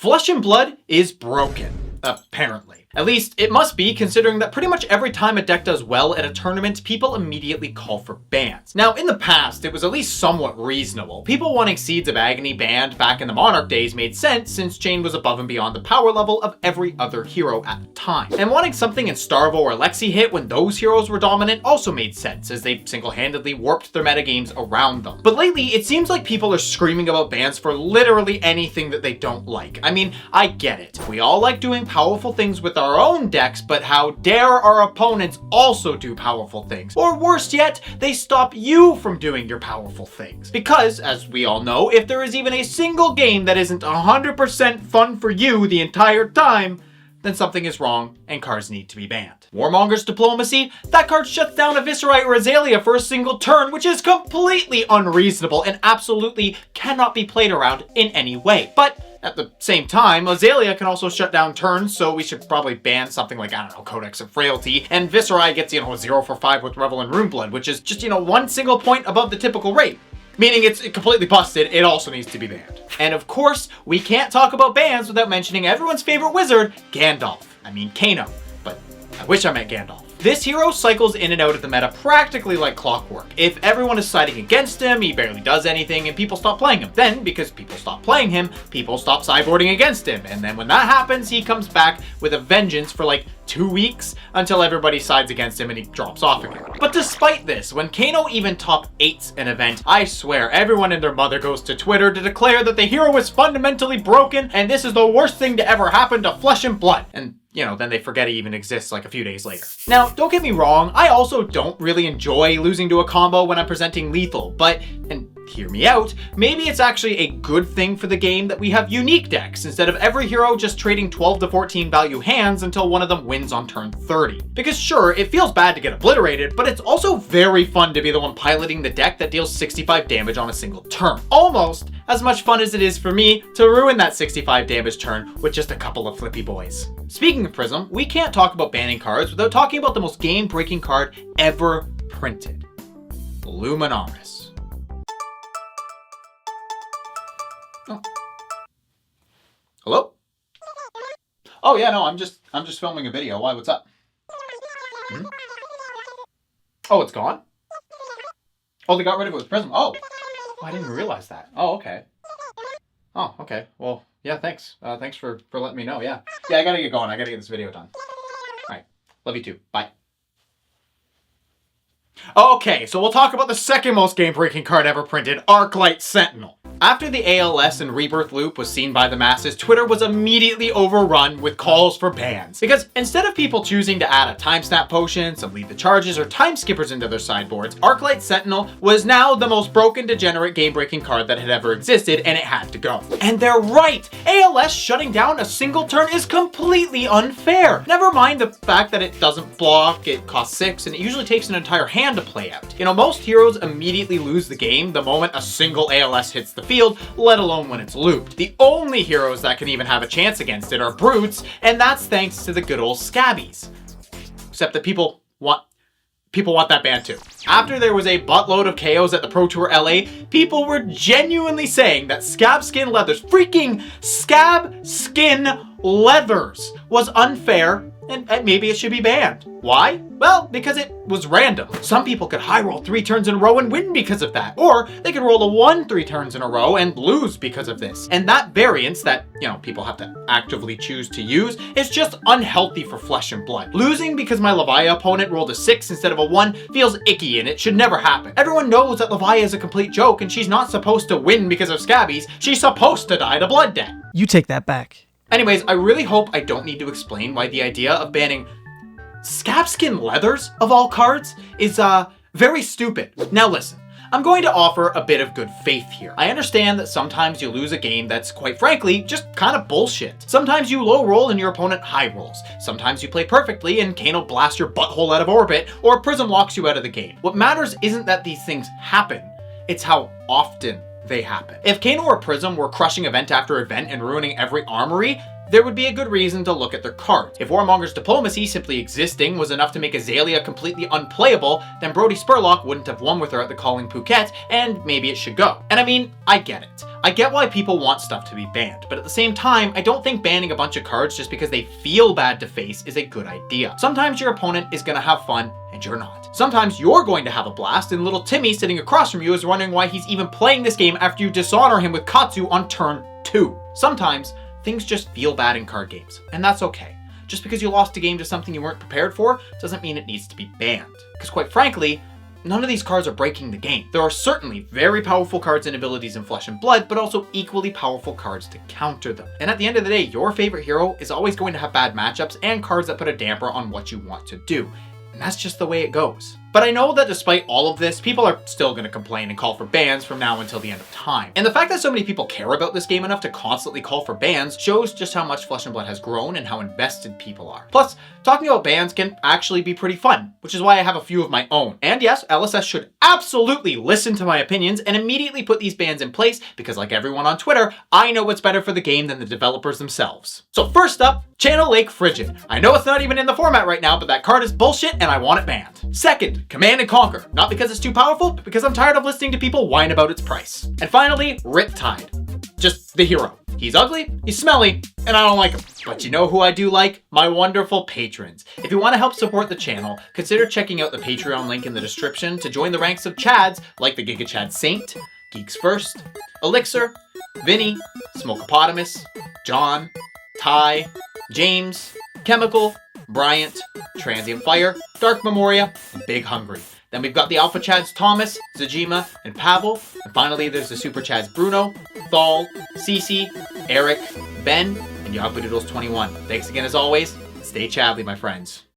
Flesh and Blood is broken, apparently. At least, it must be, considering that pretty much every time a deck does well at a tournament, people immediately call for bans. Now, in the past, it was at least somewhat reasonable. People wanting Seeds of Agony banned back in the Monarch days made sense, since Chain was above and beyond the power level of every other hero at the time. And wanting something in Starvo or Lexi hit when those heroes were dominant also made sense, as they single-handedly warped their metagames around them. But lately, it seems like people are screaming about bans for literally anything that they don't like. I mean, I get it. We all like doing powerful things with our own decks, but how dare our opponents also do powerful things? Or worse yet, they stop you from doing your powerful things. Because, as we all know, if there is even a single game that isn't 100% fun for you the entire time, then something is wrong and cards need to be banned. Warmonger's Diplomacy? That card shuts down a Viserai or Azalea for a single turn, which is completely unreasonable and absolutely cannot be played around in any way. But at the same time, Azalea can also shut down turns, so we should probably ban something like, I don't know, Codex of Frailty, and Viserai gets, 0 for 5 with Revel and Runeblood, which is just, one single point above the typical rate. Meaning it's completely busted, it also needs to be banned. And of course, we can't talk about bans without mentioning everyone's favorite wizard, Gandalf. I mean Kano, but I wish I meant Gandalf. This hero cycles in and out of the meta practically like clockwork. If everyone is siding against him, he barely does anything and people stop playing him. Then, because people stop playing him, people stop sideboarding against him. And then when that happens, he comes back with a vengeance for like 2 weeks until everybody sides against him and he drops off again. But despite this, when Kano even top 8s an event, I swear everyone and their mother goes to Twitter to declare that the hero is fundamentally broken and this is the worst thing to ever happen to Flesh and Blood. And then they forget he even exists like a few days later. Now, don't get me wrong, I also don't really enjoy losing to a combo when I'm presenting lethal, but, and hear me out, maybe it's actually a good thing for the game that we have unique decks instead of every hero just trading 12 to 14 value hands until one of them wins on turn 30. Because sure, it feels bad to get obliterated, but it's also very fun to be the one piloting the deck that deals 65 damage on a single turn. Almost as much fun as it is for me to ruin that 65 damage turn with just a couple of flippy boys. Speaking of Prism, we can't talk about banning cards without talking about the most game-breaking card ever printed. Luminaris. Oh. Hello? Oh yeah, no, I'm just filming a video. Why, what's up? Hmm? Oh, it's gone? Oh, they got rid of it with Prism. Oh, I didn't realize that. Oh, okay. Oh, okay. Well, yeah, thanks. Thanks for letting me know, yeah. Yeah, I gotta get going. I gotta get this video done. Alright. Love you too. Bye. Okay, so we'll talk about the second most game-breaking card ever printed, Arknight Sentinel. After the ALS and Rebirth loop was seen by the masses, Twitter was immediately overrun with calls for bans. Because instead of people choosing to add a time snap potion, some lead the charges, or time skippers into their sideboards, Arknight Sentinel was now the most broken, degenerate, game-breaking card that had ever existed, and it had to go. And they're right! ALS shutting down a single turn is completely unfair! Never mind the fact that it doesn't block, it costs 6, and it usually takes an entire hand to play out. Most heroes immediately lose the game the moment a single ALS hits the field, let alone when it's looped. The only heroes that can even have a chance against it are brutes, and that's thanks to the good old scabbies. Except that people want that ban too. After there was a buttload of KOs at the Pro Tour LA, people were genuinely saying that scab skin leathers, freaking scab skin leathers, was unfair and maybe it should be banned. Why? Well, because it was random. Some people could high roll 3 turns in a row and win because of that. Or they could roll a 1 3 turns in a row and lose because of this. And that variance that, people have to actively choose to use is just unhealthy for Flesh and Blood. Losing because my Leviah opponent rolled a 6 instead of a 1 feels icky and it should never happen. Everyone knows that Leviah is a complete joke and she's not supposed to win because of scabbies. She's supposed to die to blood debt. You take that back. Anyways, I really hope I don't need to explain why the idea of banning scabskin leathers, of all cards, is very stupid. Now listen, I'm going to offer a bit of good faith here. I understand that sometimes you lose a game that's, quite frankly, just kind of bullshit. Sometimes you low roll and your opponent high rolls. Sometimes you play perfectly and Kano blasts your butthole out of orbit, or Prism locks you out of the game. What matters isn't that these things happen, it's how often they happen. If Kano or Prism were crushing event after event and ruining every armory, there would be a good reason to look at their cards. If Warmonger's Diplomacy simply existing was enough to make Azalea completely unplayable, then Brody Spurlock wouldn't have won with her at the Calling Phuket, and maybe it should go. And I mean, I get it. I get why people want stuff to be banned, but at the same time, I don't think banning a bunch of cards just because they feel bad to face is a good idea. Sometimes your opponent is gonna have fun, and you're not. Sometimes you're going to have a blast, and little Timmy sitting across from you is wondering why he's even playing this game after you dishonor him with Katsu on turn 2. Sometimes, things just feel bad in card games, and that's okay. Just because you lost a game to something you weren't prepared for doesn't mean it needs to be banned. Because quite frankly, none of these cards are breaking the game. There are certainly very powerful cards and abilities in Flesh and Blood, but also equally powerful cards to counter them. And at the end of the day, your favorite hero is always going to have bad matchups and cards that put a damper on what you want to do. And that's just the way it goes. But I know that despite all of this, people are still going to complain and call for bans from now until the end of time. And the fact that so many people care about this game enough to constantly call for bans shows just how much Flesh and Blood has grown and how invested people are. Plus, talking about bans can actually be pretty fun, which is why I have a few of my own. And yes, LSS should absolutely listen to my opinions and immediately put these bans in place because, like everyone on Twitter, I know what's better for the game than the developers themselves. So first up, Channel Lake Frigid. I know it's not even in the format right now, but that card is bullshit and I want it banned. Second, Command and Conquer. Not because it's too powerful, but because I'm tired of listening to people whine about its price. And finally, Riptide. Just the hero. He's ugly, he's smelly, and I don't like him. But you know who I do like? My wonderful patrons. If you want to help support the channel, consider checking out the Patreon link in the description to join the ranks of Chads like the Giga Chad Saint, Geeks First, Elixir, Vinny, Smokeopotamus, John, Ty, James, Chemical, Bryant, Transient Fire, Dark Memoria, and Big Hungry. Then we've got the Alpha Chads Thomas, Zajima, and Pavel. And finally, there's the Super Chads Bruno, Thal, Cece, Eric, Ben, and Yogbadoodles21. Thanks again as always. Stay Chadly, my friends.